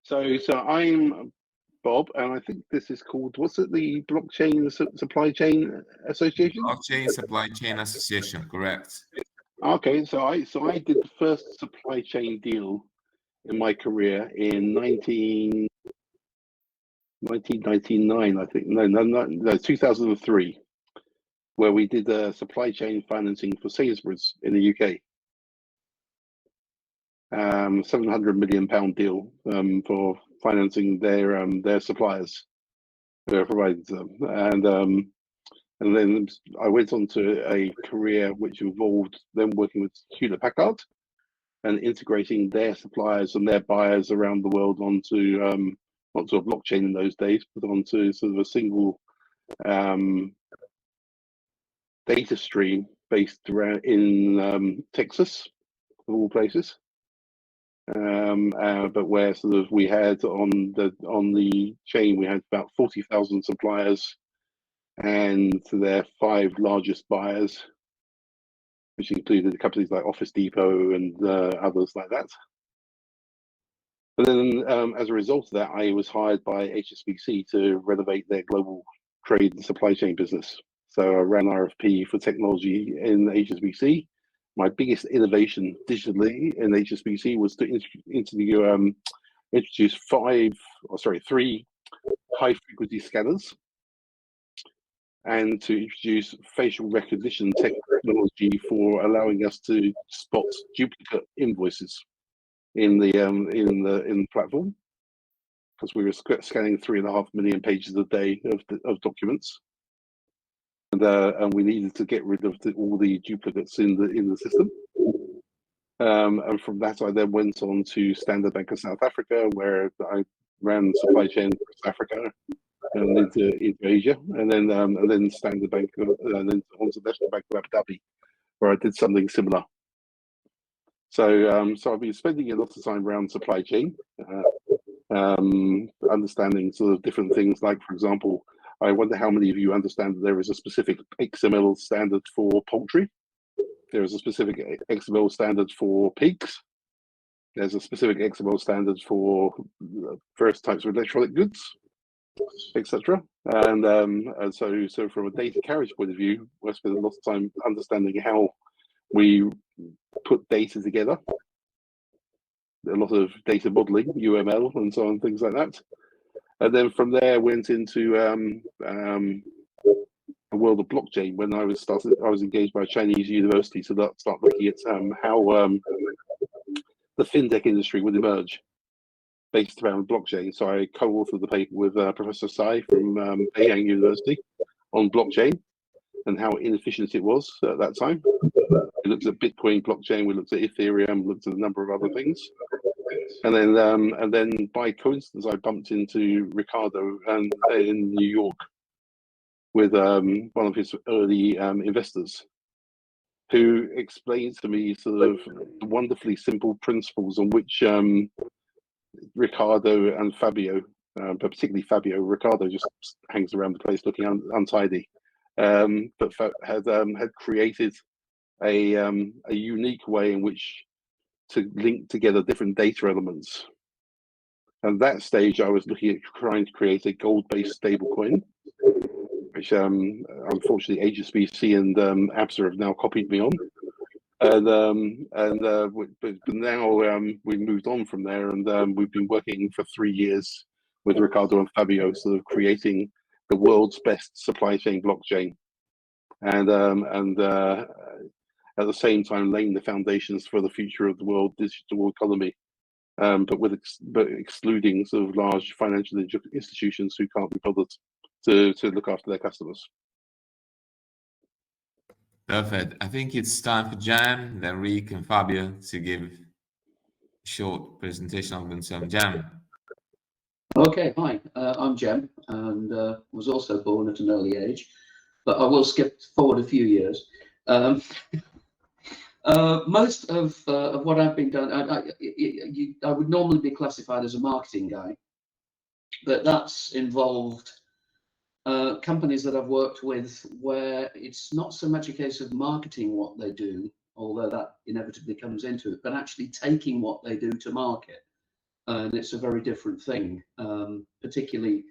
So I'm Bob, and I think this is called, what's it, the Blockchain Supply Chain Association? Blockchain Supply Chain Association, correct. Okay, so I did the first supply chain deal in my career in 1999, I think. No, 2003, where we did supply chain financing for Sainsbury's in the UK. £700 million deal for financing their suppliers who are provided to them, and then I went on to a career which involved them working with Hewlett Packard and integrating their suppliers and their buyers around the world onto not to a blockchain in those days, but onto sort of a single data stream based around in Texas, of all places. But where sort of we had on the chain, we had about 40,000 suppliers and their 5 largest buyers, which included companies like Office Depot and others like that. But then as a result of that, I was hired by HSBC to renovate their global trade and supply chain business. So I ran RFP for technology in HSBC. My biggest innovation digitally in HSBC was to introduce 3 high-frequency scanners and to introduce facial recognition technology for allowing us to spot duplicate invoices in the platform, because we were scanning 3.5 million pages a day of documents, and we needed to get rid of all the duplicates in the system. And from that, I then went on to Standard Bank of South Africa, where I ran supply chain for South Africa and into Asia, and then Standard Bank, and then onto National Bank of Abu Dhabi, where I did something similar. So I've been spending a lot of time around supply chain, understanding sort of different things. Like, for example, I wonder how many of you understand that there is a specific XML standard for poultry. There is a specific XML standard for pigs. There's a specific XML standard for various types of electronic goods, etc. And so from a data carriage point of view, I spend a lot of time understanding how we put data together, a lot of data modeling, UML, and so on, things like that. And then from there, went into the world of blockchain when I was engaged by a Chinese university to start looking at how the fintech industry would emerge based around blockchain. So I co-authored the paper with Professor Sai from Peiyang University on blockchain and how inefficient it was at that time. We looked at Bitcoin blockchain, we looked at Ethereum, looked at a number of other things. And then by coincidence, I bumped into Ricardo in New York with one of his early investors, who explained to me sort of the wonderfully simple principles on which Ricardo and Fabio, but particularly Fabio, Ricardo just hangs around the place looking untidy, but had created a unique way in which to link together different data elements. At that stage, I was looking at trying to create a gold-based stablecoin, which unfortunately HSBC and ABSA have now copied me on. But now we've moved on from there, and we've been working for 3 years with Ricardo and Fabio, sort of creating the world's best supply chain blockchain, and at the same time laying the foundations for the future of the world digital economy, but excluding sort of large financial institutions who can't be bothered to look after their customers. Perfect. I think it's time for Jan, then Rick and Fabio to give a short presentation of themselves. Jan. Okay, hi, I'm Jem, and was also born at an early age, but I will skip forward a few years. Most of what I've been done, I would normally be classified as a marketing guy, but that's involved companies that I've worked with where it's not so much a case of marketing what they do, although that inevitably comes into it, but actually taking what they do to market. and it's a very different thing. Particularly,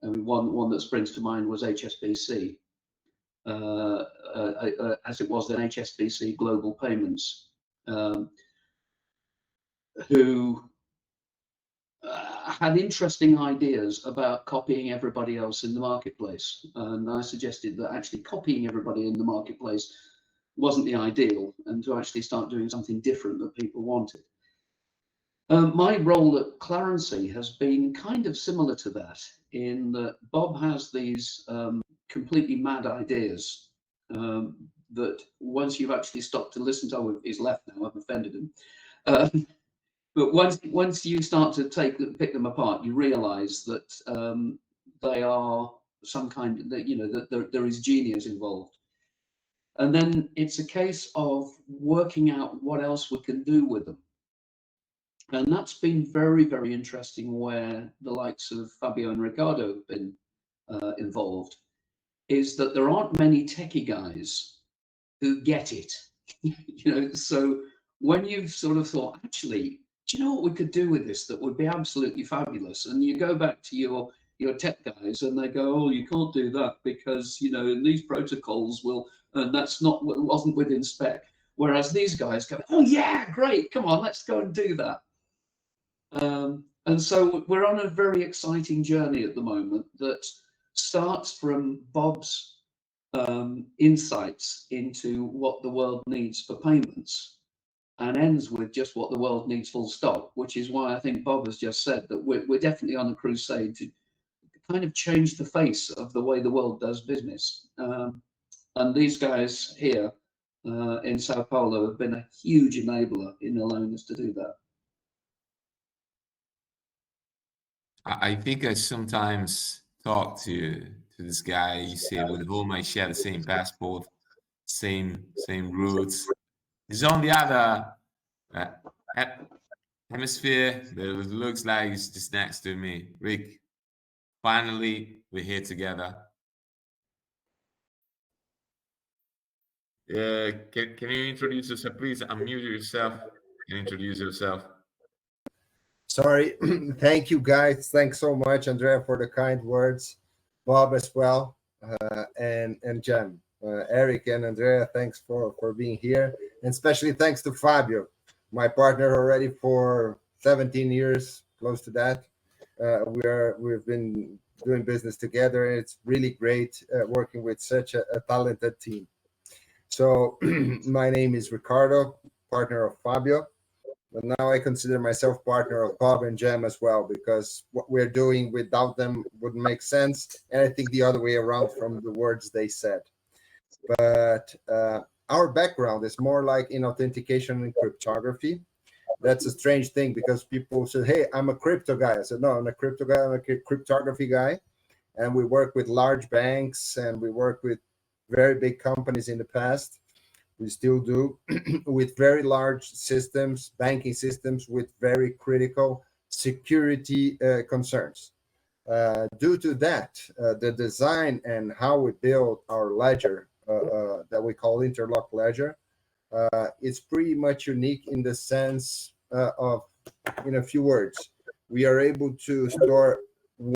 one that springs to mind was HSBC, as it was then HSBC Global Payments, who had interesting ideas about copying everybody else in the marketplace. And I suggested that actually copying everybody in the marketplace wasn't the ideal, and to actually start doing something different that people wanted. My role at Clarency has been kind of similar to that, in that Bob has these completely mad ideas that once you've actually stopped to listen to, oh, he's left now, I've offended him. But once you start to pick them apart, you realise that they are some kind of, that there is genius involved. And then it's a case of working out what else we can do with them. And that's been very, very interesting, where the likes of Fabio and Ricardo have been involved, is that there aren't many techie guys who get it. So when you've sort of thought, actually, do you know what we could do with this that would be absolutely fabulous? And you go back to your tech guys and they go, oh, you can't do that because, in these protocols and that's wasn't within spec. Whereas these guys go, oh yeah, great, come on, let's go and do that. And so we're on a very exciting journey at the moment that starts from Bob's insights into what the world needs for payments and ends with just what the world needs full stop, which is why I think Bob has just said that we're definitely on a crusade to kind of change the face of the way the world does business. And these guys here in Sao Paulo have been a huge enabler in allowing us to do that. I think I sometimes talk to this guy. You say, with whom I share the same passport, same roots. He's on the other hemisphere, but it looks like he's just next to me. Rick, finally, we're here together. Can you introduce yourself, please? Unmute yourself and introduce yourself. Sorry. Thank you, guys. Thanks so much, Andrea, for the kind words. Bob as well, and Jem. Eric and Andrea, thanks for being here. And especially thanks to Fabio, my partner already for 17 years, close to that. We've been doing business together, and it's really great working with such a talented team. So my name is Ricardo, partner of Fabio. But now I consider myself partner of Bob and Jem as well, because what we're doing without them wouldn't make sense. And I think the other way around from the words they said. But our background is more like in authentication and cryptography. That's a strange thing, because people say, hey, I'm a crypto guy. I said, no, I'm a crypto guy, I'm a cryptography guy. And we work with large banks and we work with very big companies in the past. We still do, with very large systems, banking systems with very critical security concerns. Due to that, the design and how we build our ledger that we call interlock ledger is pretty much unique in the sense of, in a few words, we are able to store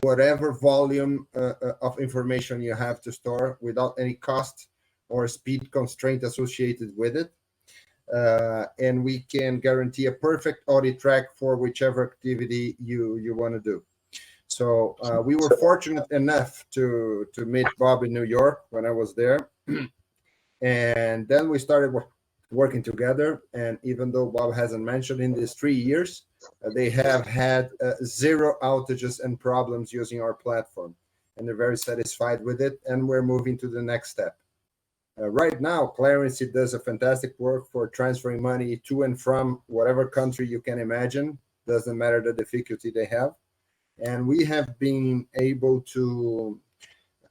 whatever volume of information you have to store without any cost or speed constraint associated with it. And we can guarantee a perfect audit track for whichever activity you want to do. So we were fortunate enough to meet Bob in New York when I was there. And then we started working together. And even though Bob hasn't mentioned, in these 3 years, they have had 0 outages and problems using our platform. And they're very satisfied with it. And we're moving to the next step. Right now, Clarency does a fantastic work for transferring money to and from whatever country you can imagine. Doesn't matter the difficulty they have. And we have been able to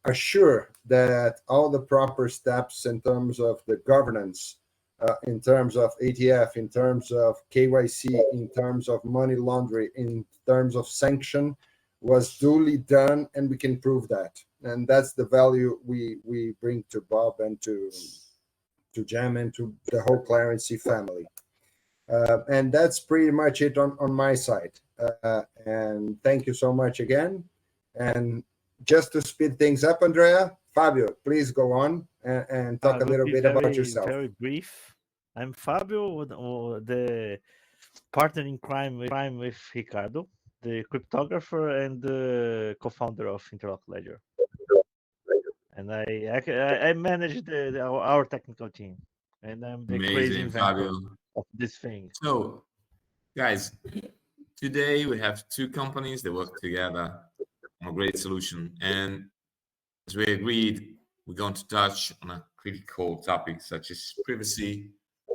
assure that all the proper steps in terms of the governance, in terms of ATF, in terms of KYC, in terms of money laundering, in terms of sanction, was duly done, and we can prove that. And that's the value we bring to Bob and to Jem and to the whole Clarency family. And that's pretty much it on my side. And thank you so much again. And just to speed things up, Andrea, Fabio, please go on and talk a little bit about yourself. Very brief. I'm Fabio, the partner in crime with Ricardo, the cryptographer and the co-founder of Interlock Ledger. And I manage our technical team, and I'm the crazy inventor of this thing. So, guys, today we have two companies that work together on a great solution, and as we agreed, we're going to touch on a critical topic such as privacy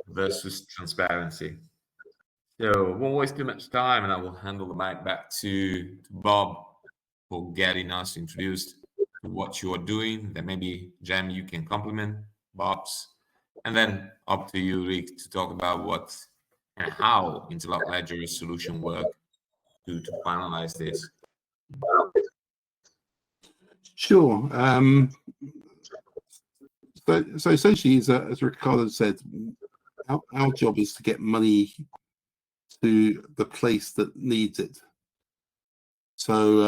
versus transparency. So, won't waste too much time, and I will handle the mic back to Bob for getting us introduced to what you are doing. Then maybe Jem, you can complement Bob's, and then up to you, Rick, to talk about what and how Interlock Ledger's solution work to finalize this. Sure. So essentially, as Ricardo said, our job is to get money to the place that needs it. So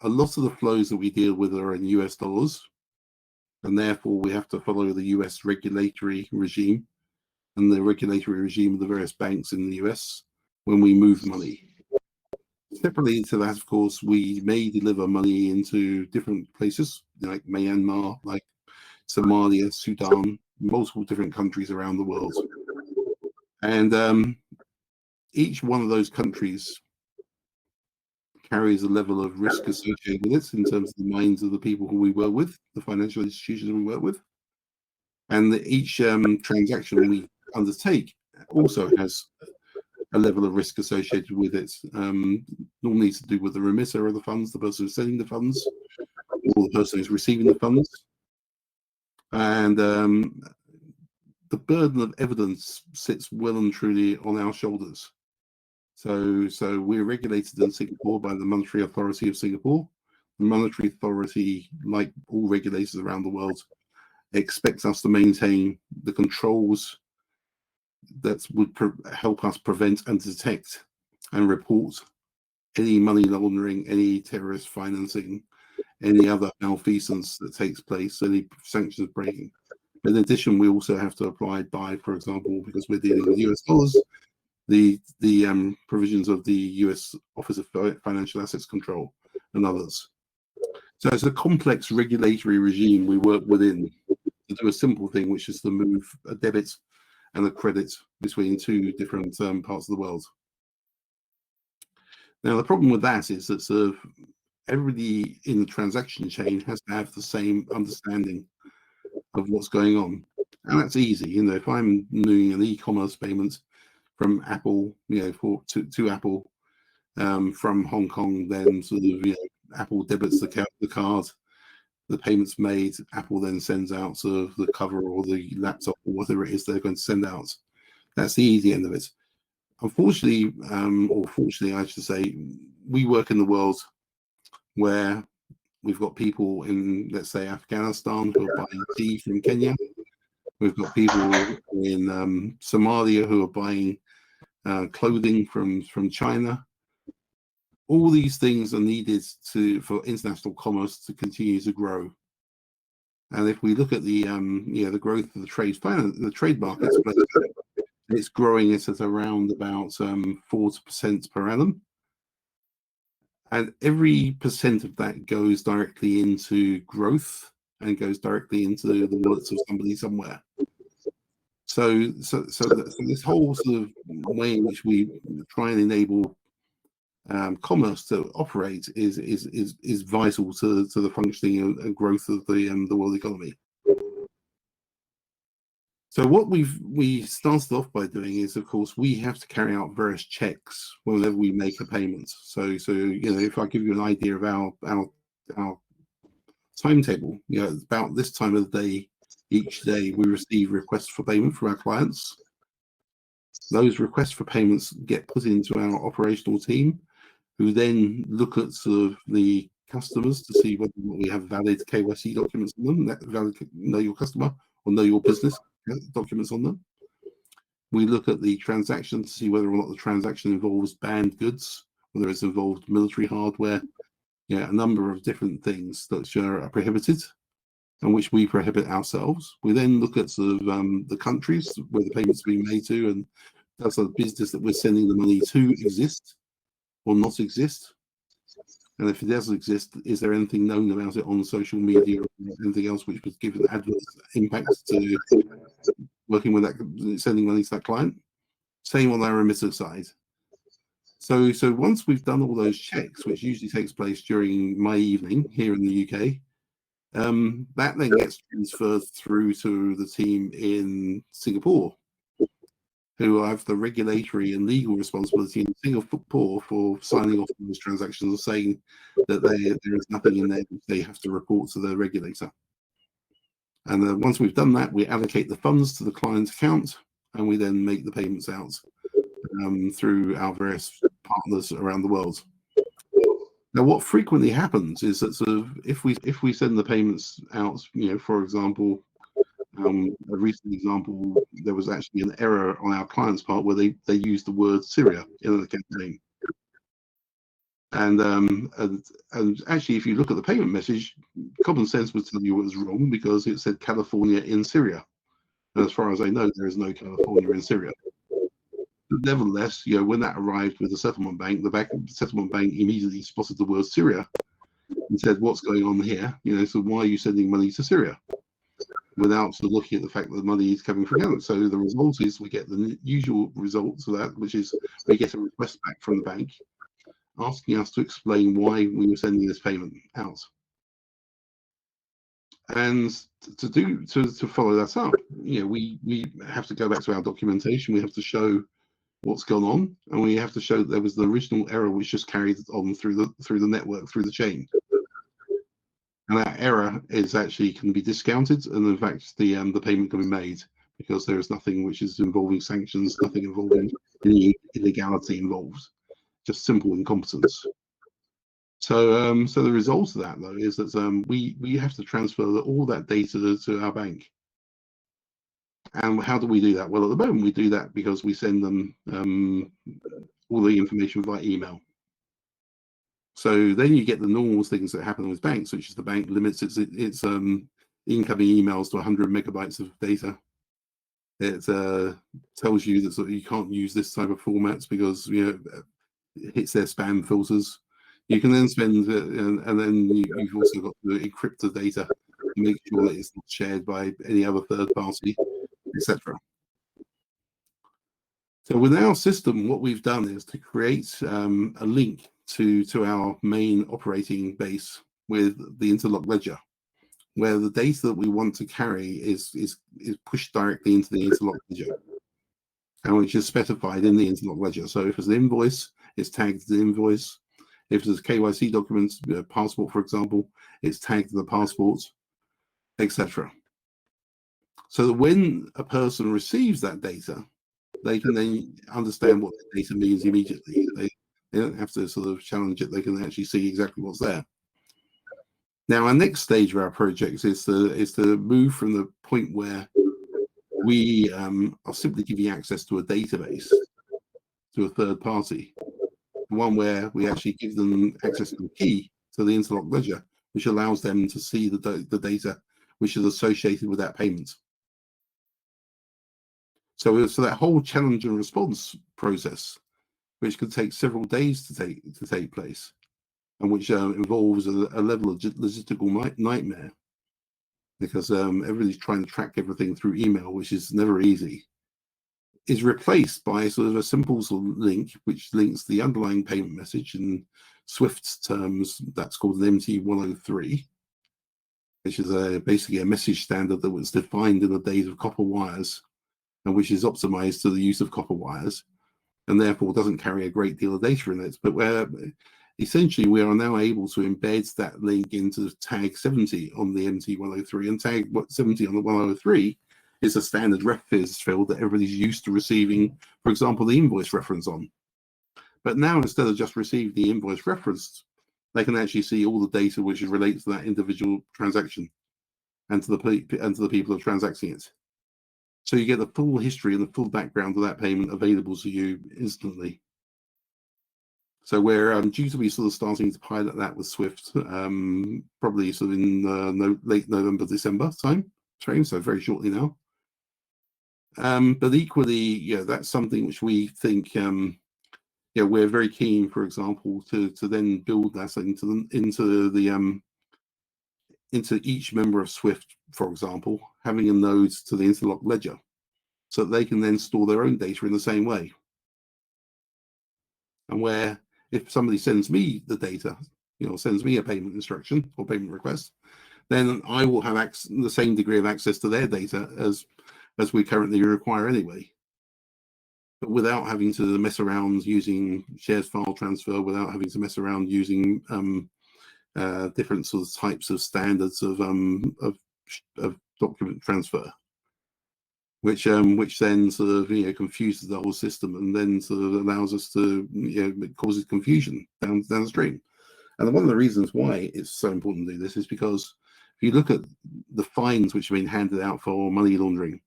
a lot of the flows that we deal with are in US dollars, and therefore we have to follow the US regulatory regime and the regulatory regime of the various banks in the US when we move money. Separately to that, of course, we may deliver money into different places like Myanmar, like Somalia, Sudan, multiple different countries around the world. And each one of those countries carries a level of risk associated with it in terms of the minds of the people who we work with, the financial institutions we work with. And each transaction we undertake also has a level of risk associated with it, normally to do with the remitter of the funds, the person who's sending the funds, or the person who's receiving the funds. And the burden of evidence sits well and truly on our shoulders. So we're regulated in Singapore by the Monetary Authority of Singapore. The Monetary Authority, like all regulators around the world, expects us to maintain the controls that would help us prevent and detect and report any money laundering, any terrorist financing, any other malfeasance that takes place, any sanctions breaking. In addition, we also have to abide by, for example, because we're dealing with US dollars, the provisions of the US Office of Financial Assets Control and others. So it's a complex regulatory regime we work within to do a simple thing, which is to move a debit and a credit between two different parts of the world. Now, the problem with that is that everybody in the transaction chain has to have the same understanding of what's going on. And that's easy. You know, if I'm doing an e-commerce payment from Apple, to Apple from Hong Kong, then sort of, Apple debits the card, the payment's made, Apple then sends out sort of the cover or the laptop or whatever it is they're going to send out. That's the easy end of it. Unfortunately, or fortunately, I should say, we work in the world where we've got people in, let's say, Afghanistan who are buying tea from Kenya. We've got people in Somalia who are buying clothing from China. All these things are needed for international commerce to continue to grow. And if we look at the growth of the trade markets, it's growing at around about 4% per annum. And every percent of that goes directly into growth and goes directly into the wallets of somebody somewhere. So this whole sort of way in which we try and enable commerce to operate is vital to the functioning and growth of the world economy. So what we started off by doing is, of course, we have to carry out various checks whenever we make a payment. So if I give you an idea of our timetable, about this time of the day, each day we receive requests for payment from our clients. Those requests for payments get put into our operational team, who then look at sort of the customers to see whether we have valid KYC documents on them, valid know your customer or know your business documents on them. We look at the transaction to see whether or not the transaction involves banned goods, whether it's involved military hardware, a number of different things that are prohibited and which we prohibit ourselves. We then look at sort of the countries where the payments are being made to, and does the business that we're sending the money to exist or not exist? And if it doesn't exist, is there anything known about it on social media or anything else which would give an adverse impact to working with that, sending money to that client? Same on our remitter side. So once we've done all those checks, which usually takes place during my evening here in the UK, that then gets transferred through to the team in Singapore, who have the regulatory and legal responsibility in Singapore for signing off on those transactions and saying that there is nothing in there that they have to report to the regulator. And once we've done that, we allocate the funds to the client's account, and we then make the payments out through our various partners around the world. Now, what frequently happens is that sort of if we send the payments out, for example, a recent example, there was actually an error on our client's part where they used the word Syria in the campaign. And actually, if you look at the payment message, common sense would tell you it was wrong because it said California in Syria. And as far as I know, there is no California in Syria. But nevertheless, when that arrived with the settlement bank, the settlement bank immediately spotted the word Syria and said, "What's going on here? So why are you sending money to Syria?" Without sort of looking at the fact that the money is coming from Canada. So the result is we get the usual results of that, which is we get a request back from the bank asking us to explain why we were sending this payment out. And to follow that up, we have to go back to our documentation. We have to show what's gone on, and we have to show that there was the original error which just carried on through the network, through the chain. And that error can be discounted, and in fact, the payment can be made because there is nothing which is involving sanctions, nothing involving any illegality involved, just simple incompetence. So the result of that, though, is that we have to transfer all that data to our bank. And how do we do that? Well, at the moment, we do that because we send them all the information via email. So then you get the normal things that happen with banks, which is the bank limits its incoming emails to 100 megabytes of data. It tells you that you can't use this type of formats because it hits their spam filters. You can then spend, and then you've also got to encrypt the data to make sure that it's not shared by any other third party, etc. So with our system, what we've done is to create a link to our main operating base with the interlock ledger, where the data that we want to carry is pushed directly into the interlock ledger, and which is specified in the interlock ledger. So if it's an invoice, it's tagged as an invoice. If there's KYC documents, passport, for example, it's tagged to the passport, etc. So that when a person receives that data, they can then understand what the data means immediately. They don't have to sort of challenge it. They can actually see exactly what's there. Now, our next stage of our project is to move from the point where we are simply giving access to a database to a third party, one where we actually give them access to the key to the interlock ledger, which allows them to see the data which is associated with that payment. So that whole challenge and response process, which could take several days to take place, and which involves a level of logistical nightmare, because everybody's trying to track everything through email, which is never easy, is replaced by sort of a simple sort of link which links the underlying payment message in Swift's terms. That's called an MT103, which is basically a message standard that was defined in the days of copper wires, and which is optimized to the use of copper wires, and therefore doesn't carry a great deal of data in it. But essentially we are now able to embed that link into tag 70 on the MT103, and tag 70 on the 103 is a standard reference field that everybody's used to receiving, for example, the invoice reference on. But now, instead of just receiving the invoice reference, they can actually see all the data which relates to that individual transaction and to the people who are transacting it. So you get the full history and the full background of that payment available to you instantly. So we're due to be sort of starting to pilot that with Swift, probably sort of in late November, December time frame, so very shortly now. But equally, yeah, that's something which we think, yeah, we're very keen, for example, to then build that into each member of Swift, for example, having a node to the interlocked ledger, so that they can then store their own data in the same way. And where if somebody sends me the data, sends me a payment instruction or payment request, then I will have the same degree of access to their data as we currently require anyway. But without having to mess around using shared file transfer, without having to mess around using different sort of types of standards of document transfer, which then sort of confuses the whole system, and then sort of allows us to it causes confusion downstream. And one of the reasons why it's so important to do this is because if you look at the fines which have been handed out for money laundering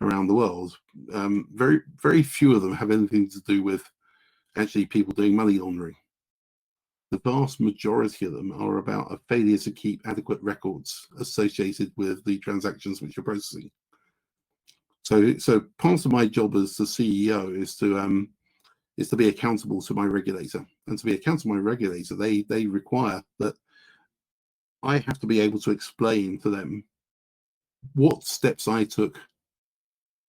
around the world, very, very few of them have anything to do with actually people doing money laundering. The vast majority of them are about a failure to keep adequate records associated with the transactions which you're processing. So part of my job as the CEO is to be accountable to my regulator, and to be accountable to my regulator, they require that I have to be able to explain to them what steps I took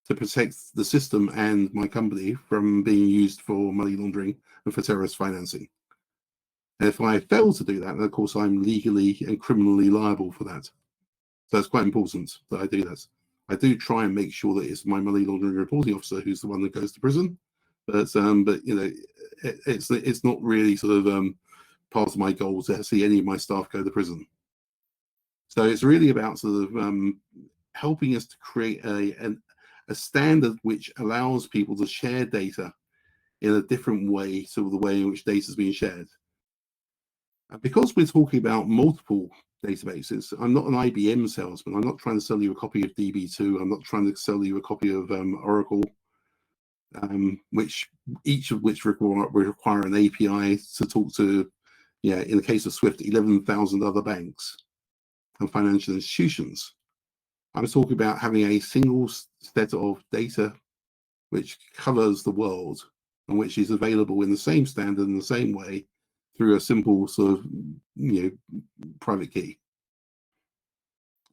to protect the system and my company from being used for money laundering and for terrorist financing. And if I fail to do that, then of course I'm legally and criminally liable for that. So it's quite important that I do that. I do try and make sure that it's my money laundering reporting officer who's the one that goes to prison, but it's not really sort of part of my goal to see any of my staff go to prison. So it's really about sort of helping us to create a standard which allows people to share data in a different way, sort of the way in which data is being shared. And because we're talking about multiple databases, I'm not an IBM salesman. I'm not trying to sell you a copy of DB2. I'm not trying to sell you a copy of Oracle, each of which require an API to talk to, in the case of Swift, 11,000 other banks and financial institutions. I'm talking about having a single set of data which covers the world and which is available in the same standard in the same way through a simple sort of private key.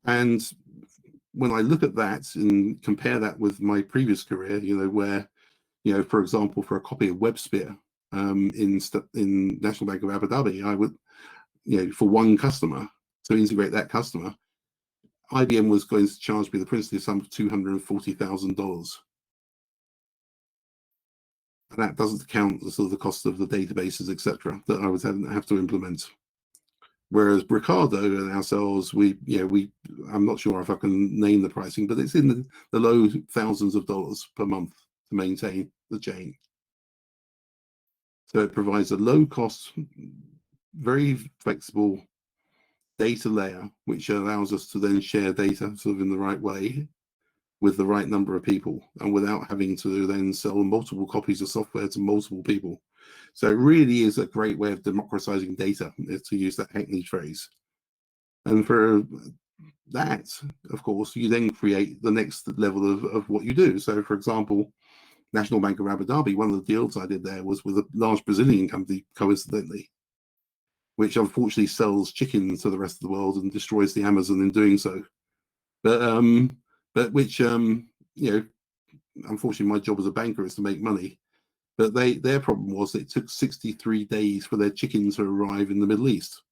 And when I look at that and compare that with my previous career, where for example, for a copy of WebSphere in National Bank of Abu Dhabi, I would for one customer to integrate that customer, IBM was going to charge me the princely sum of $240,000. And that doesn't count the sort of the cost of the databases, etc., that I would have to implement. Whereas Ricardo and ourselves, I'm not sure if I can name the pricing, but it's in the low thousands of dollars per month to maintain the chain. So it provides a low cost, very flexible data layer, which allows us to then share data sort of in the right way with the right number of people, and without having to then sell multiple copies of software to multiple people. So it really is a great way of democratizing data, to use that hackneyed phrase. And for that, of course, you then create the next level of what you do. So for example, National Bank of Abu Dhabi, one of the deals I did there was with a large Brazilian company, coincidentally, which unfortunately sells chicken to the rest of the world and destroys the Amazon in doing so. But which, unfortunately, my job as a banker is to make money. But their problem was that it took 63 days for their chicken to arrive in the Middle East.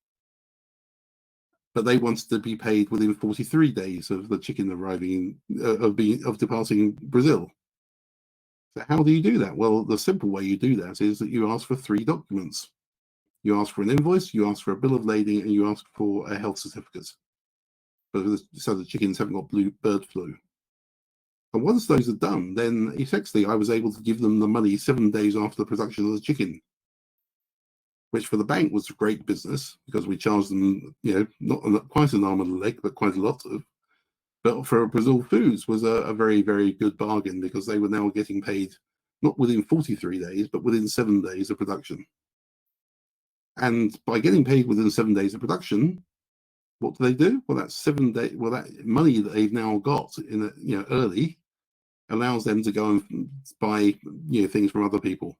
But they wanted to be paid within 43 days of the chicken arriving of departing Brazil. So how do you do that? Well, the simple way you do that is that you ask for 3 documents. You ask for an invoice, you ask for a bill of lading, and you ask for a health certificate. So the chickens haven't got bird flu. And once those are done, then effectively I was able to give them the money 7 days after the production of the chicken, which for the bank was great business because we charged them, not quite an arm and a leg, but quite a lot of. But for Brazil Foods was a very, very good bargain, because they were now getting paid not within 43 days, but within 7 days of production. And by getting paid within 7 days of production, what do? Well, that's 7 days. Well, that money that they've now got in early allows them to go and buy things from other people.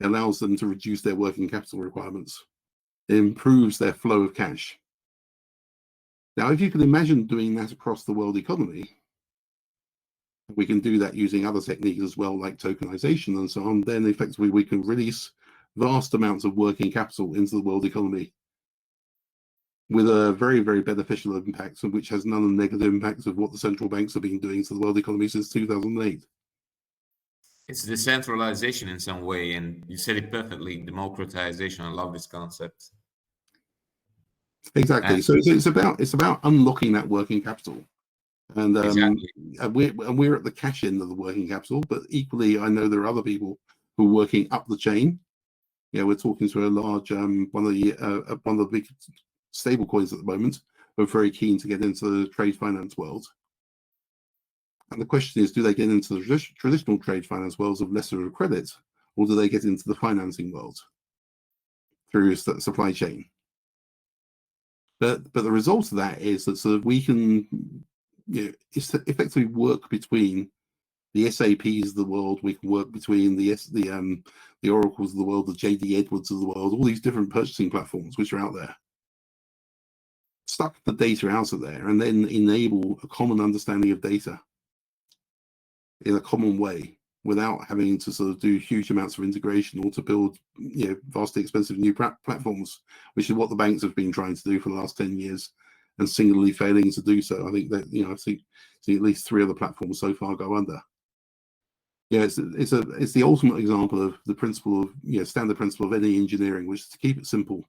It allows them to reduce their working capital requirements. It improves their flow of cash. Now, if you can imagine doing that across the world economy, we can do that using other techniques as well, like tokenization and so on, then effectively we can release vast amounts of working capital into the world economy with a very, very beneficial impact, which has none of the negative impacts of what the central banks have been doing to the world economy since 2008. It's decentralization in some way, and you said it perfectly, democratization. I love this concept. Exactly. So it's about unlocking that working capital. And Exactly. we're at the cash end of the working capital, but equally, I know there are other people who are working up the chain. We're talking to a large one of the big stable coins at the moment, who are very keen to get into the trade finance world. And the question is, do they get into the traditional trade finance worlds of lesser credit, or do they get into the financing world through supply chain? But the result of that is that sort of we can effectively work between the SAPs of the world. We can work between the Oracles of the world, the JD Edwards of the world, all these different purchasing platforms which are out there. Suck the data out of there and then enable a common understanding of data in a common way, without having to sort of do huge amounts of integration or to build vastly expensive new platforms, which is what the banks have been trying to do for the last 10 years and singularly failing to do so. I think that I've seen at least 3 other platforms so far go under. It's the ultimate example of the principle of standard principle of any engineering, which is to keep it simple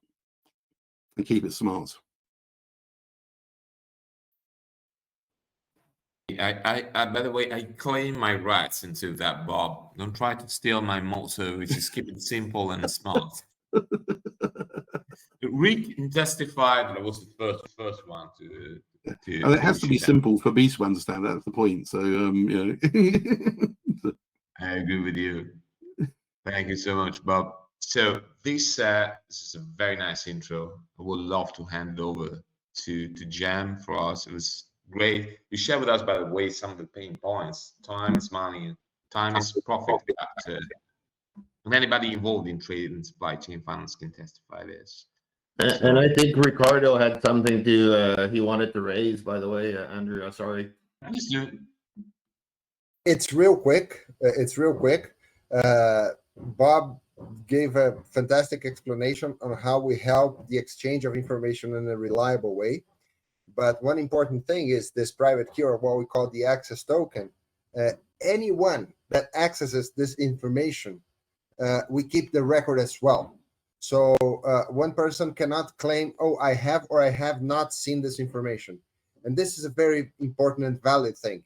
and keep it smart. By the way, I claim my rights into that, Bob. Don't try to steal my motto, which is keep it simple and smart. Rick testified that I was the first one to and it has to be simple for me to understand. That's the point. So I agree with you. Thank you so much, Bob. So this is a very nice intro. I would love to hand it over to Jam for us. It was great. You shared with us, by the way, some of the pain points. Time is money. Time is profit factor. And anybody involved in trade and supply chain finance can testify this. And I think Ricardo had something to he wanted to raise. By the way, Andrew, sorry. It's real quick. Bob gave a fantastic explanation on how we help the exchange of information in a reliable way. But one important thing is this private key, or what we call the access token. Anyone that accesses this information, we keep the record as well. So one person cannot claim, oh, I have or I have not seen this information. And this is a very important and valid thing,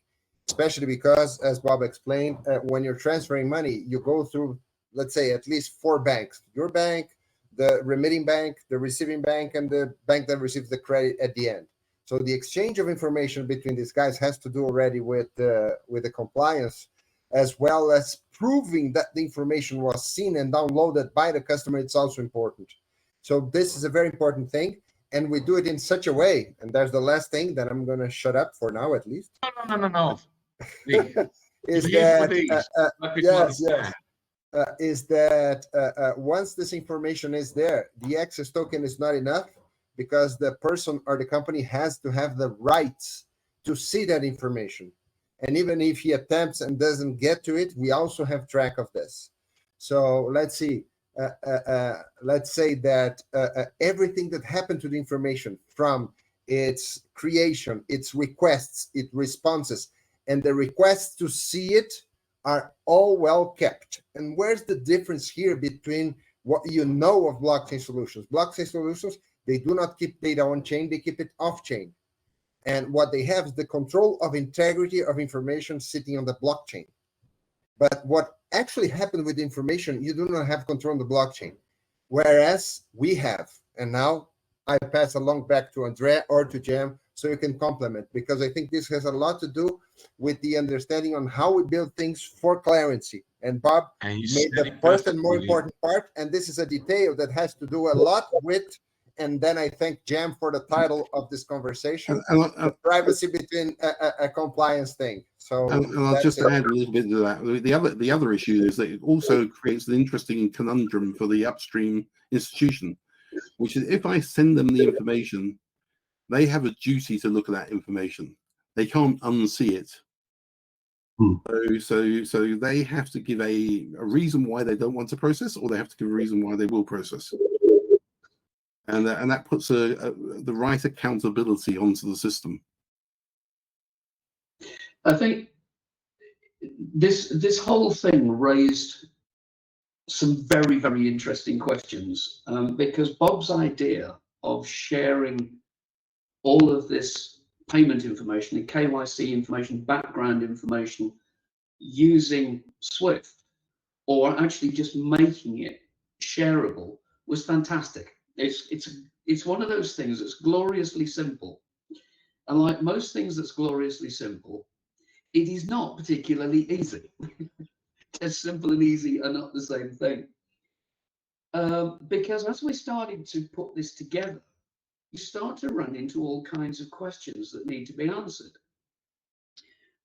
especially because, as Bob explained, when you're transferring money, you go through, let's say, at least 4 banks: your bank, the remitting bank, the receiving bank, and the bank that receives the credit at the end. So the exchange of information between these guys has to do already with the compliance, as well as proving that the information was seen and downloaded by the customer. It's also important. So this is a very important thing, and we do it in such a way. And there's the last thing that I'm going to shut up for now, at least. No. Is that once this information is there, the access token is not enough, because the person or the company has to have the rights to see that information. And even if he attempts and doesn't get to it, we also have track of this. So let's see. Let's say that everything that happened to the information, from its creation, its requests, its responses, and the requests to see it, are all well kept. And where's the difference here between what you know of blockchain solutions? Blockchain solutions, they do not keep data on chain, they keep it off chain. And what they have is the control of integrity of information sitting on the blockchain. But what actually happened with information, you do not have control on the blockchain, whereas we have. And now I pass along back to Andrea or to Jam, so you can complement, because I think this has a lot to do with the understanding on how we build things for clarity. And Bob And you made said the it first and more perfectly. important part, and this is a detail that has to do a lot with, and then I thank Jam for the title of this conversation, the privacy between a compliance thing. So and I'll just add a little bit to that. The other issue is that it also creates an interesting conundrum for the upstream institution, which is if I send them the information, they have a duty to look at that information. They can't unsee it. So they have to give a reason why they don't want to process, or they have to give a reason why they will process. And that puts the right accountability onto the system. I think this whole thing raised some very, very interesting questions, because Bob's idea of sharing all of this payment information and KYC information, background information, using SWIFT, or actually just making it shareable, was fantastic. It's one of those things that's gloriously simple, and like most things that's gloriously simple, it is not particularly easy. As simple and easy are not the same thing. Because as we started to put this together, you start to run into all kinds of questions that need to be answered.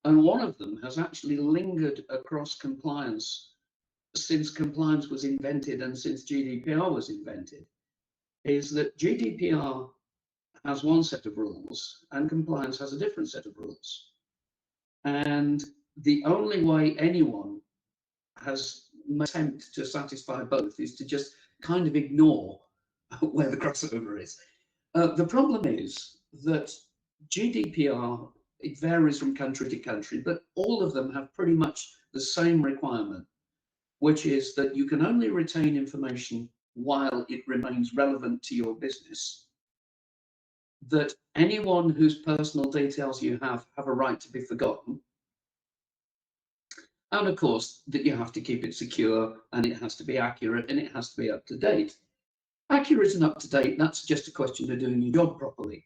And one of them has actually lingered across compliance since compliance was invented and since GDPR was invented, is that GDPR has one set of rules and compliance has a different set of rules. And the only way anyone has attempt to satisfy both is to just kind of ignore where the crossover is. The problem is that GDPR, it varies from country to country, but all of them have pretty much the same requirement, which is that you can only retain information while it remains relevant to your business, that anyone whose personal details you have a right to be forgotten, and of course that you have to keep it secure, and it has to be accurate, and it has to be up to date. Accurate and up to date, that's just a question of doing your job properly.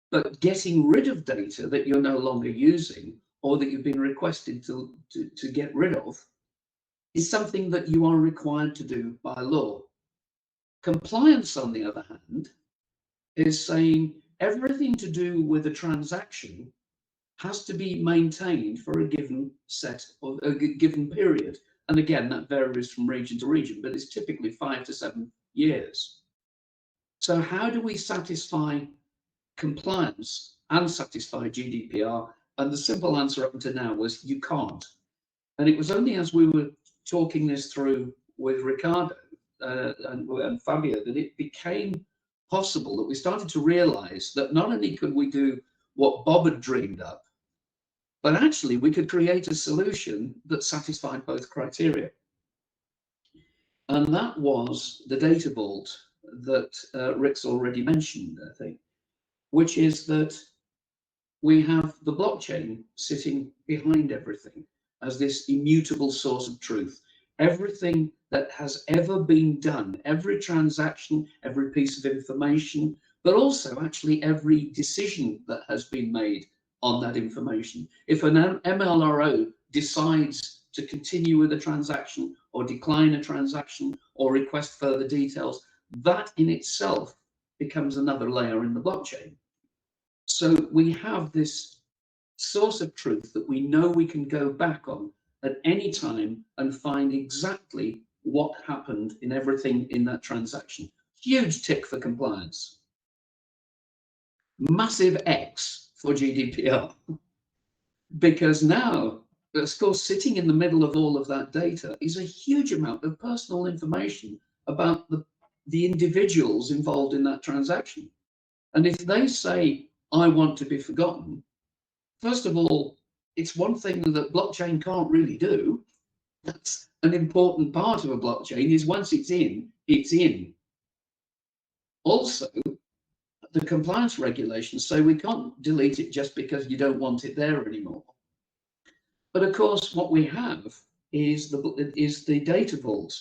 But getting rid of data that you're no longer using, or that you've been requested to get rid of, is something that you are required to do by law. Compliance, on the other hand, is saying everything to do with a transaction has to be maintained for a given set of a given period. And again, that varies from region to region, but it's typically 5 to 7 years. So how do we satisfy compliance and satisfy GDPR? And the simple answer up until now was you can't. And it was only as we were talking this through with Ricardo and Fabio that it became possible, that we started to realize that not only could we do what Bob had dreamed up, but actually we could create a solution that satisfied both criteria. And that was the data vault that Rick's already mentioned, I think, which is that we have the blockchain sitting behind everything as this immutable source of truth. Everything that has ever been done, every transaction, every piece of information, but also actually every decision that has been made on that information. If an MLRO decides to continue with a transaction or decline a transaction or request further details, that in itself becomes another layer in the blockchain. So we have this source of truth that we know we can go back on at any time and find exactly what happened in everything in that transaction. Huge tick for compliance. Massive X for GDPR. Because now, of course, sitting in the middle of all of that data is a huge amount of personal information about the individuals involved in that transaction. And if they say, I want to be forgotten, first of all, it's one thing that blockchain can't really do. That's an important part of a blockchain, is once it's in, it's in. Also, the compliance regulations say we can't delete it just because you don't want it there anymore. But of course, what we have is the data vault,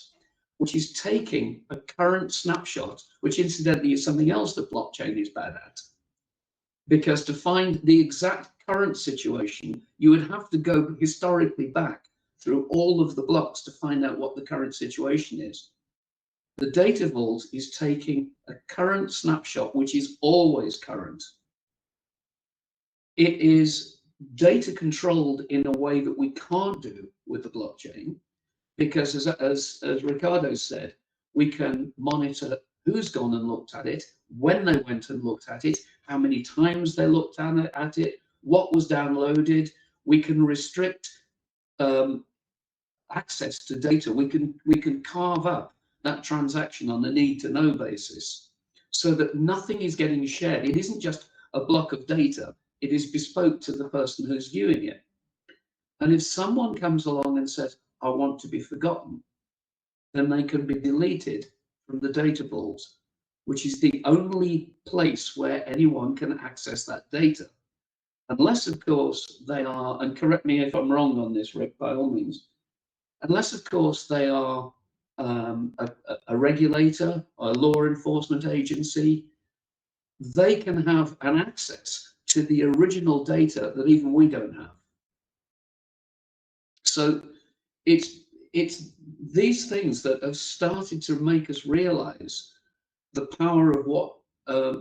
which is taking a current snapshot, which incidentally is something else that blockchain is bad at. because to find the exact current situation, you would have to go historically back through all of the blocks to find out what the current situation is. The data vault is taking a current snapshot, which is always current. It is data controlled in a way that we can't do with the blockchain, because as Ricardo said, we can monitor who's gone and looked at it, when they went and looked at it, how many times they looked at it, what was downloaded. We can restrict access to data. We can carve up that transaction on a need-to-know basis, so that nothing is getting shared. It isn't just a block of data. It is bespoke to the person who's viewing it. And if someone comes along and says, I want to be forgotten, then they can be deleted from the data vault, which is the only place where anyone can access that data. Unless, of course, they are, and correct me if I'm wrong on this, Rick, by all means, unless, of course, they are a regulator, a law enforcement agency, they can have an access to the original data that even we don't have. So it's these things that have started to make us realize the power of what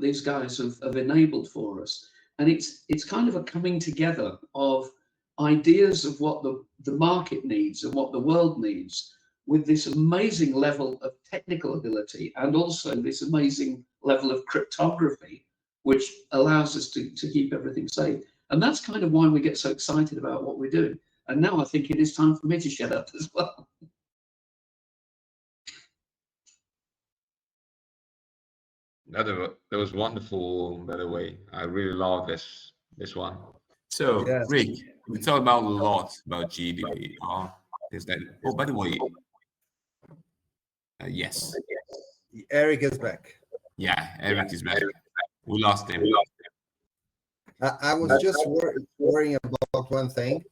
these guys have enabled for us. And it's kind of a coming together of ideas of what the market needs and what the world needs, with this amazing level of technical ability and also this amazing level of cryptography, which allows us to keep everything safe. And that's kind of why we get so excited about what we're doing. And now I think it is time for me to shut up as well. That was wonderful, by the way. I really love this one. So, Yes. Rick, we talked about a lot about GDPR. Is that? Oh, by the way, yes. Eric is back. Yeah, Eric is back. We lost him. I was just worrying about one thing.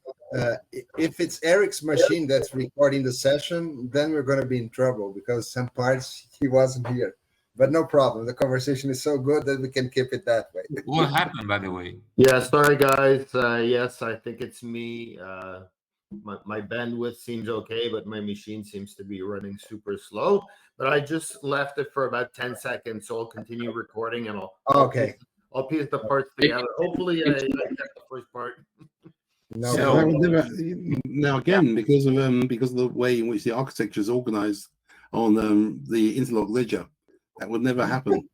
If it's Eric's machine that's recording the session, then we're going to be in trouble, because some parts he wasn't here. But no problem. The conversation is so good that we can keep it that way. What happened, by the way? Yeah, sorry guys. Yes, I think it's me. My bandwidth seems okay, but my machine seems to be running super slow. But I just left it for about 10 seconds, so I'll continue recording and I'll piece the parts together. Hopefully, I get the first part. No. So- That would never, now again, because of the way in which the architecture is organized on the interlock ledger, that would never happen.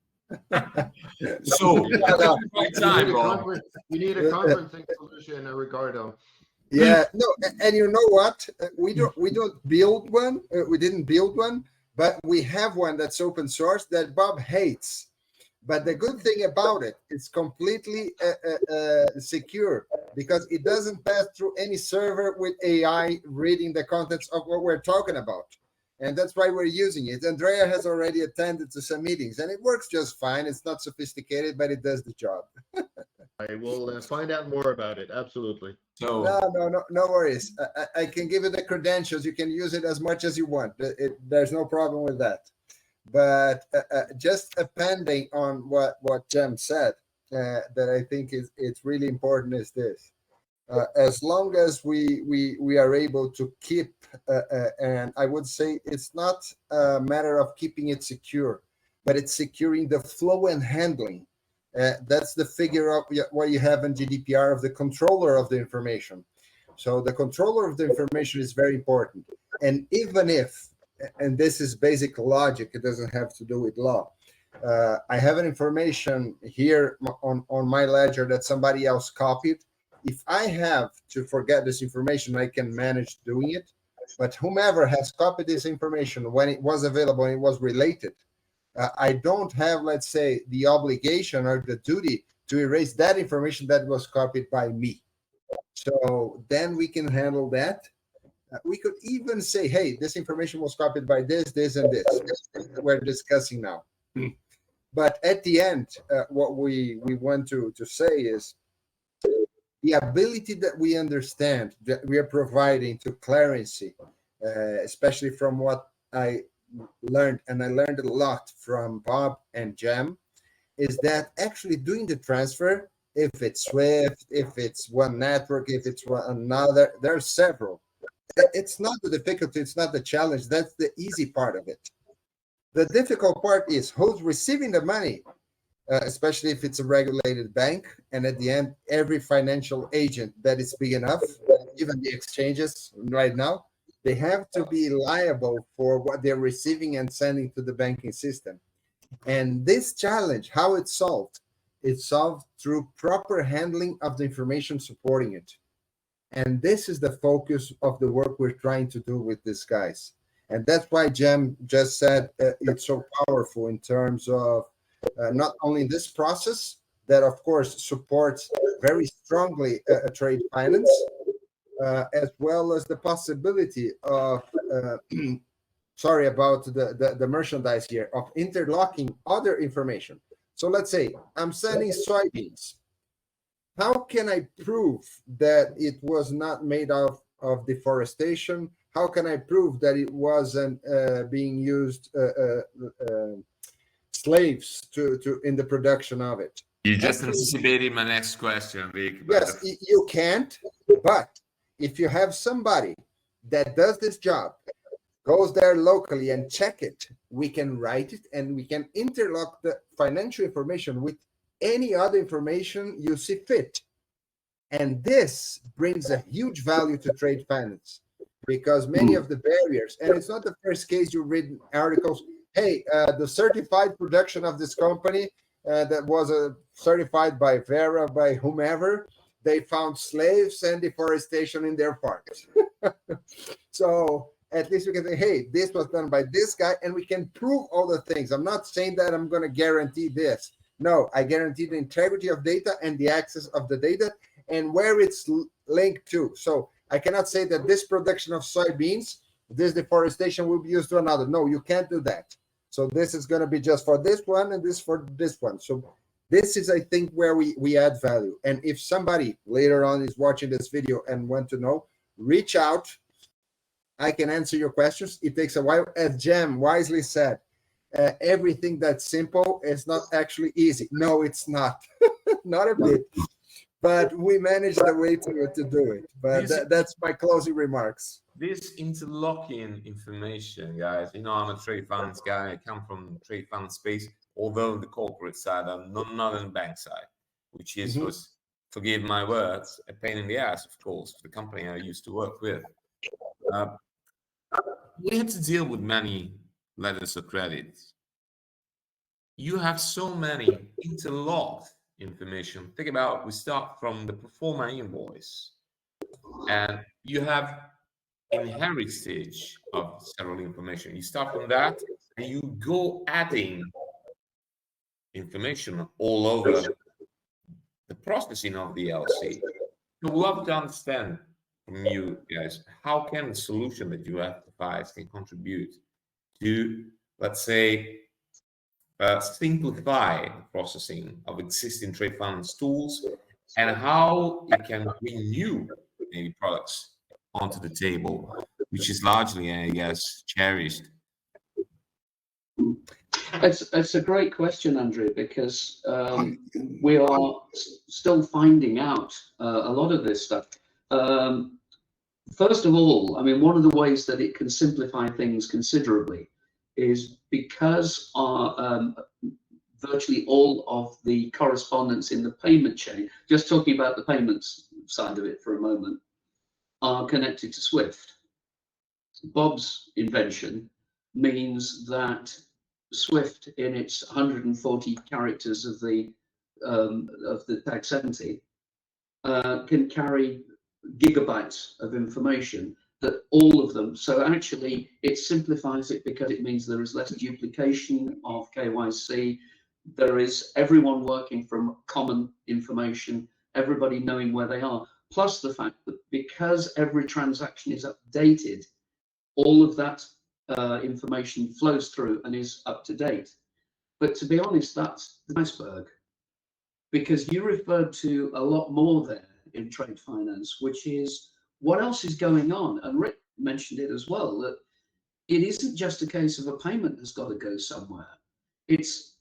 So, right time, Bob. You need a conferencing solution, Ricardo. Yeah, no, and you know what? We don't build one. We didn't build one, but we have one that's open source that Bob hates. But the good thing about it, it's completely secure, because it doesn't pass through any server with AI reading the contents of what we're talking about. And that's why we're using it. Andrea has already attended to some meetings, and it works just fine. It's not sophisticated, but it does the job. I will find out more about it. Absolutely. So, No worries. I can give you the credentials. You can use it as much as you want. There's no problem with that. But just appending on what Jem said, that I think it's really important is this. As long as we are able to keep, and I would say it's not a matter of keeping it secure, but it's securing the flow and handling. That's the figure of what you have in GDPR of the controller of the information. So the controller of the information is very important. And even if, and this is basic logic, it doesn't have to do with law. I have an information here on my ledger that somebody else copied. If I have to forget this information, I can manage doing it. But whomever has copied this information when it was available and it was related, I don't have, let's say, the obligation or the duty to erase that information that was copied by me. So then we can handle that. We could even say, hey, this information was copied by this, and this. We're discussing now. But at the end, what we want to say is the ability that we understand that we are providing to Clarity, especially from what I learned, and I learned a lot from Bob and Jem, is that actually doing the transfer if it's Swift, if it's one network, if it's one another. There's several. It's not the difficulty, it's not the challenge. That's the easy part of it. The difficult part is who's receiving the money, especially if it's a regulated bank. And at the end, every financial agent that is big enough, even the exchanges right now, they have to be liable for what they're receiving and sending to the banking system. And this challenge, how it's solved? It's solved through proper handling of the information supporting it. And this is the focus of the work we're trying to do with these guys. And that's why Jem just said it's so powerful in terms of not only this process that, of course, supports very strongly trade finance, as well as the possibility of, sorry about the merchandise here, of interlocking other information. So let's say I'm sending soybeans. How can I prove that it was not made of deforestation? How can I prove that it wasn't being used slaves to in the production of it? You just anticipated my next question, Rick. Yes, you can't. But if you have somebody that does this job, goes there locally and check it, we can write it and we can interlock the financial information with any other information you see fit. And this brings a huge value to trade finance, because many of the barriers, and it's not the first case you read articles, hey, the certified production of this company that was certified by Vera, by whomever, they found slaves and deforestation in their farms. So at least we can say, hey, this was done by this guy, and we can prove all the things. I'm not saying that I'm going to guarantee this. No, I guarantee the integrity of data and the access of the data and where it's linked to. So I cannot say that this production of soybeans, this deforestation will be used to another. No, you can't do that. So this is going to be just for this one and this for this one. So this is, I think, where we add value. And if somebody later on is watching this video and want to know, reach out. I can answer your questions. It takes a while. As Jem wisely said, everything that's simple is not actually easy. No, it's not. Not a bit. But we managed the way to do it. But that's my closing remarks. This interlocking information, guys, you know, I'm a trade finance guy. I come from the trade finance space, although the corporate side, I'm not on the bank side, which is, was, forgive my words, a pain in the ass, of course, for the company I used to work with. We had to deal with many letters of credit. You have so many interlocked information. Think about, we start from the pro forma invoice, and you have an heritage of several information. You start from that, and you go adding information all over the processing of the LC. So we love to understand from you guys, how can the solution that you have devised can contribute to, let's say, simplify the processing of existing trade finance tools, and how it can bring new maybe products onto the table, which is largely, I guess, cherished. It's a great question, Andrew, because we are still finding out a lot of this stuff. First of all, I mean, one of the ways that it can simplify things considerably is because virtually all of the correspondence in the payment chain, just talking about the payments side of it for a moment, are connected to Swift. Bob's invention means that Swift, in its 140 characters of the tag 70, can carry gigabytes of information, that all of them. So actually it simplifies it because it means there is less duplication of KYC. There is everyone working from common information, everybody knowing where they are. Plus the fact that because every transaction is updated, all of that information flows through and is up to date. But to be honest, that's the iceberg, because you referred to a lot more there in trade finance, which is what else is going on. And Rick mentioned it as well, that it isn't just a case of a payment has got to go somewhere. It's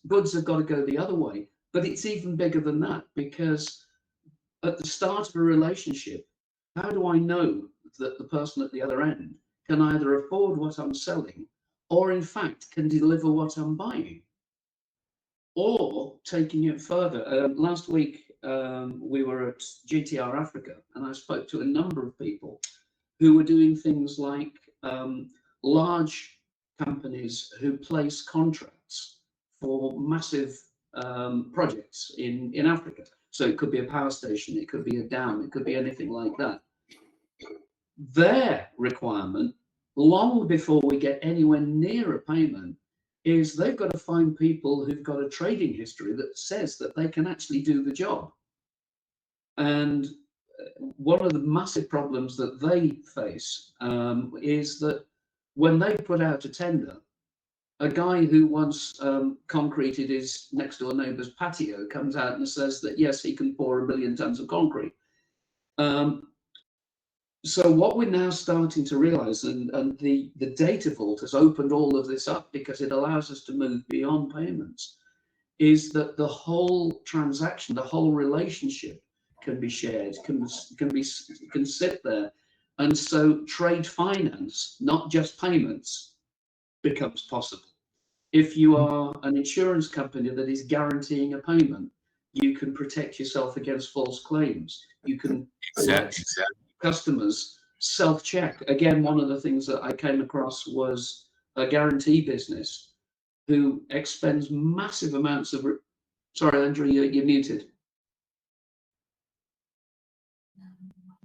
goods have got to go the other way. But it's even bigger than that, because at the start of a relationship, how do I know that the person at the other end can either afford what I'm selling, or in fact can deliver what I'm buying? Or taking it further, last week we were at GTR Africa, and I spoke to a number of people who were doing things like large companies who place contracts for massive projects in Africa. So it could be a power station, it could be a dam, it could be anything like that. Their requirement, long before we get anywhere near a payment, is they've got to find people who've got a trading history that says that they can actually do the job. And one of the massive problems that they face is that when they put out a tender, a guy who once concreted his next door neighbour's patio comes out and says that yes, he can pour 1 billion tons of concrete. So what we're now starting to realise, and the data vault has opened all of this up because it allows us to move beyond payments, is that the whole transaction, the whole relationship can be shared, can sit there. And so trade finance, not just payments, becomes possible. If you are an insurance company that is guaranteeing a payment, you can protect yourself against false claims. You can let customers self-check. Again, one of the things that I came across was a guarantee business who expends massive amounts of... Sorry, Andrew, you're muted.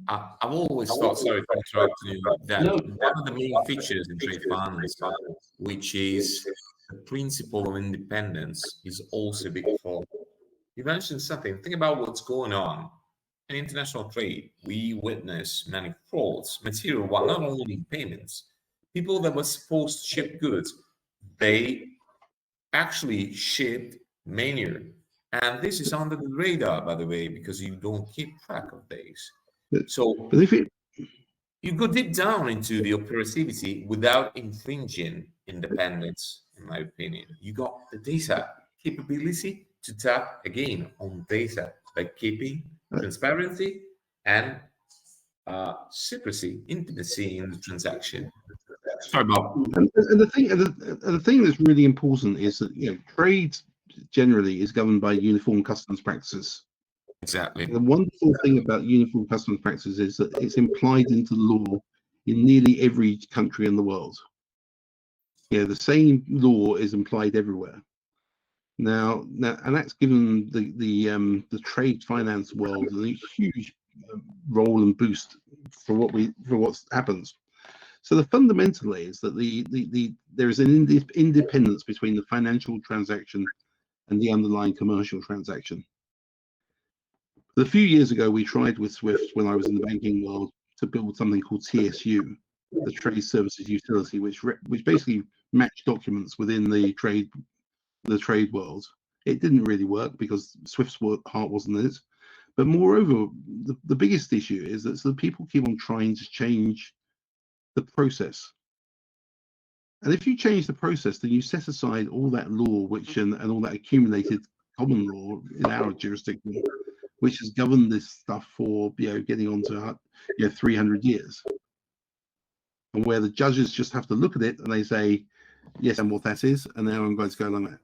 I've always thought, sorry for interrupting you, that one of the main features in trade finance, which is the principle of independence, is also a big flaw. You mentioned something. Think about what's going on in international trade. We witness many frauds, material one, not only payments. People that were supposed to ship goods, they actually shipped manure. And this is under the radar, by the way, because you don't keep track of these. So But if it, you go deep down into the operativity without infringing independence, in my opinion. You got the data capability to tap again on data by keeping transparency and secrecy, intimacy in the transaction. Sorry, Bob. and the thing that's really important is that trade generally is governed by uniform customs practices. Exactly. The wonderful thing about uniform customs practices is that it's implied into the law in nearly every country in the world. The same law is implied everywhere. Now, and that's given the trade finance world a huge role and boost for what happens. So the fundamental is that there is an independence between the financial transaction and the underlying commercial transaction. A few years ago, we tried with Swift, when I was in the banking world, to build something called TSU, the Trade Services Utility, which basically matched documents within the trade world. It didn't really work because Swift's heart wasn't in it. But moreover, the biggest issue is that the people keep on trying to change the process. And if you change the process, then you set aside all that law, and all that accumulated common law in our jurisdiction, which has governed this stuff for getting on to 300 years, and where the judges just have to look at it and they say yes, and what that is, and now I'm going to go along that.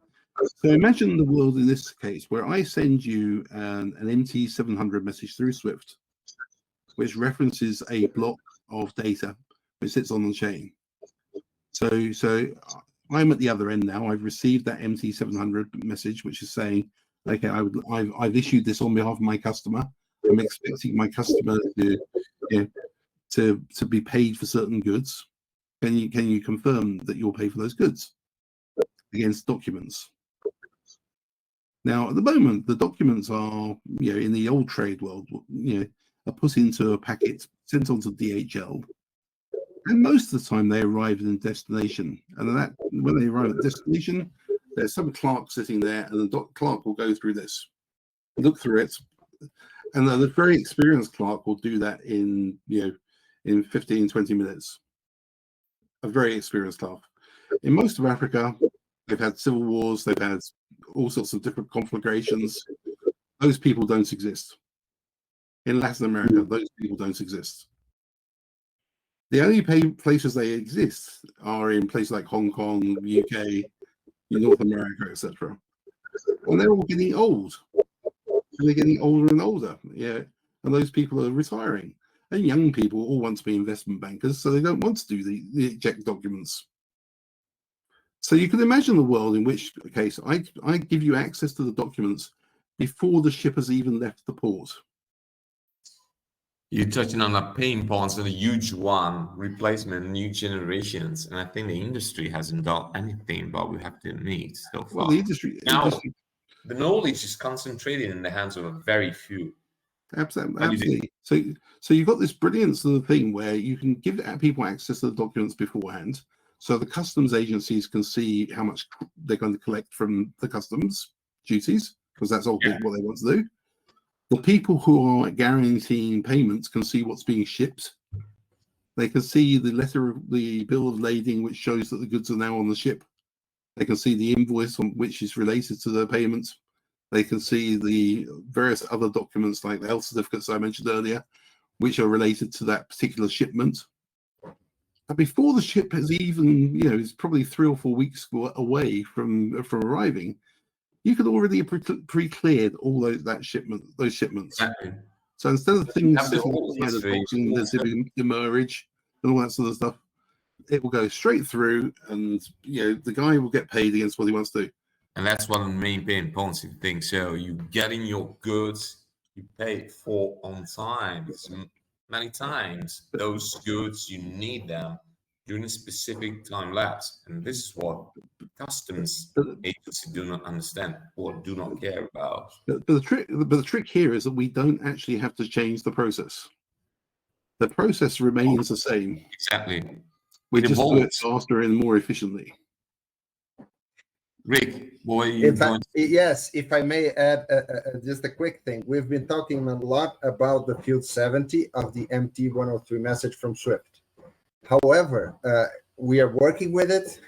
So imagine the world in this case where I send you an MT700 message through Swift, which references a block of data which sits on the chain. So I'm at the other end now. I've received that MT700 message, which is saying, okay, I've issued this on behalf of my customer. I'm expecting my customer to be paid for certain goods. Can you confirm that you'll pay for those goods against documents? Now, at the moment, the documents are, in the old trade world, are put into a packet, sent on to DHL, and most of the time they arrive in destination. And when they arrive at destination, there's some clerk sitting there, and the clerk will go through this, look through it, and the very experienced clerk will do that in 15, 20 minutes. A very experienced clerk. In most of Africa, they've had civil wars, they've had all sorts of different conflagrations. Those people don't exist. In Latin America, those people don't exist. The only places they exist are in places like Hong Kong, UK, North America, etc. And they're all getting old. And they're getting older and older. Yeah. And those people are retiring. And young people all want to be investment bankers, so they don't want to do the eject documents. So you can imagine the world in which case I give you access to the documents before the ship has even left the port. You're touching on a pain point and a huge one, replacement, new generations. And I think the industry hasn't done anything, but we have to admit so far. Well, the industry the knowledge is concentrated in the hands of a very few. Absolutely. So you've got this brilliant sort of thing where you can give people access to the documents beforehand, so the customs agencies can see how much they're going to collect from the customs duties, because that's all what they want to do. The people who are guaranteeing payments can see what's being shipped. They can see the bill of lading, which shows that the goods are now on the ship. They can see the invoice on which is related to the payments. They can see the various other documents like the health certificates I mentioned earlier, which are related to that particular shipment. And before the ship has even, is probably 3 or 4 weeks away from arriving, you could already have pre-cleared all those shipments. Exactly. So instead of things sitting inside the box and there's demurrage and all that sort of stuff, it will go straight through, and the guy will get paid against what he wants to do. And that's one of the main pain points, if you think so. You getting your goods, you pay for on time. Because many times those goods, you need them during a specific time lapse. And this is what customs agencies do not understand or do not care about. But the trick here is that we don't actually have to change the process. The process remains the same. Exactly. We just do it faster and more efficiently. Rick, what are you going to... Yes, if I may add just a quick thing. We've been talking a lot about the field 70 of the MT-103 message from Swift. However, we are working with it.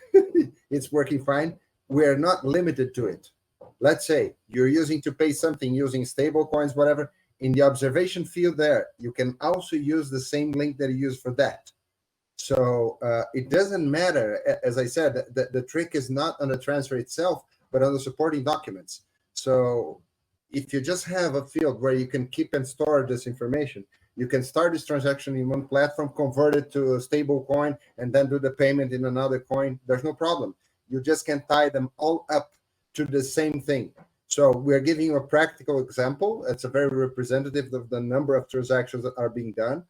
It's working fine. We are not limited to it. Let's say you're using to pay something using stable coins, whatever. In the observation field there, you can also use the same link that you use for that. So it doesn't matter. As I said, the trick is not on the transfer itself, but on the supporting documents. So if you just have a field where you can keep and store this information, you can start this transaction in one platform, convert it to a stable coin, and then do the payment in another coin. There's no problem. You just can tie them all up to the same thing. So we're giving you a practical example. It's a very representative of the number of transactions that are being done.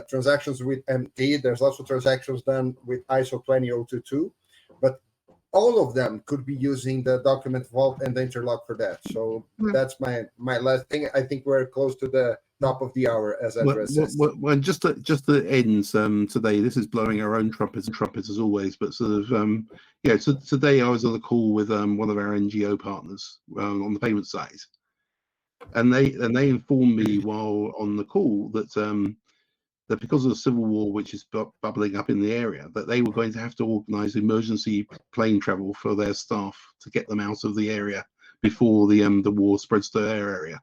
Transactions with MT, there's also transactions done with ISO 20022, but all of them could be using the document vault and the interlock for that. So that's my last thing. I think we're close to the top of the hour, as Andrea says. Well, just to end today, this is blowing our own trumpets as always, but sort of so today I was on a call with one of our NGO partners on the payment side, and they informed me while on the call that that because of the civil war which is bubbling up in the area, that they were going to have to organise emergency plane travel for their staff to get them out of the area before the war spreads to their area.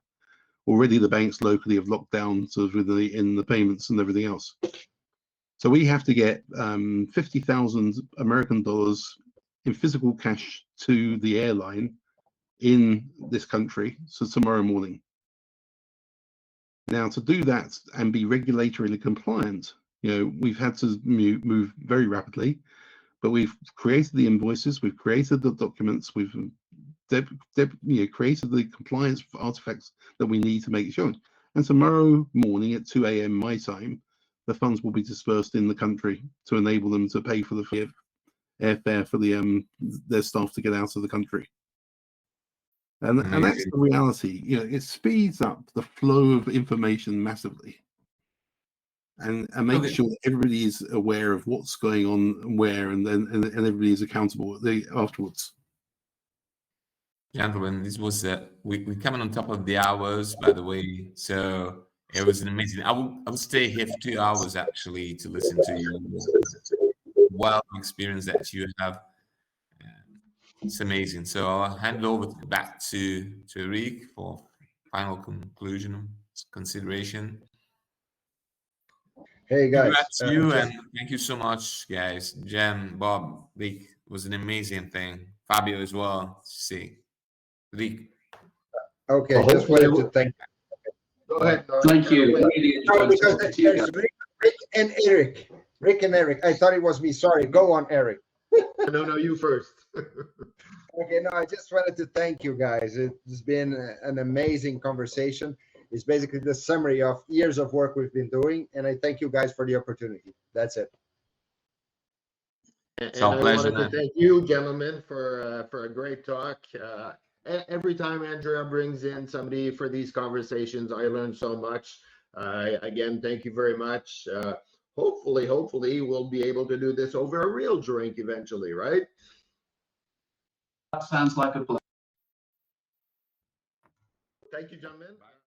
Already the banks locally have locked down sort of in the payments and everything else. So we have to get 50,000 American dollars in physical cash to the airline in this country, so tomorrow morning. Now, to do that and be regulatorily compliant, we've had to move very rapidly, but we've created the invoices, we've created the documents, we've created the compliance artifacts that we need to make it show. And tomorrow morning at 2 a.m. my time, the funds will be dispersed in the country to enable them to pay for the airfare for their staff to get out of the country. And that's the reality. It speeds up the flow of information massively, and makes sure that everybody is aware of what's going on and where, and everybody is accountable afterwards. Gentlemen, this was we're coming on top of the hours, by the way. So it was an amazing. I would stay here for 2 hours actually to listen to you. Wild experience that you have. it's amazing. So I'll hand it over back to Rick for final conclusion consideration. Hey guys, Congrats to you, and thank you so much, guys. Jem, Bob, Rick, it was an amazing thing. Fabio as well. See, Rick. okay, Well, just wanted to hopefully thank. Go ahead. Nora. Thank you. Really No, enjoyed because talking to you there's guys. Rick and Eric. Rick and Eric. I thought it was me. Sorry. Go on, Eric. No, you first. Okay, no, I just wanted to thank you guys. It's been an amazing conversation. It's basically the summary of years of work we've been doing, and I thank you guys for the opportunity. That's it. And our I pleasure, wanted to man. thank you, gentlemen, for a great talk. Every time Andrea brings in somebody for these conversations, I learn so much. Again, thank you very much. Hopefully, we'll be able to do this over a real drink eventually, right? That sounds like a plan. Thank you, gentlemen.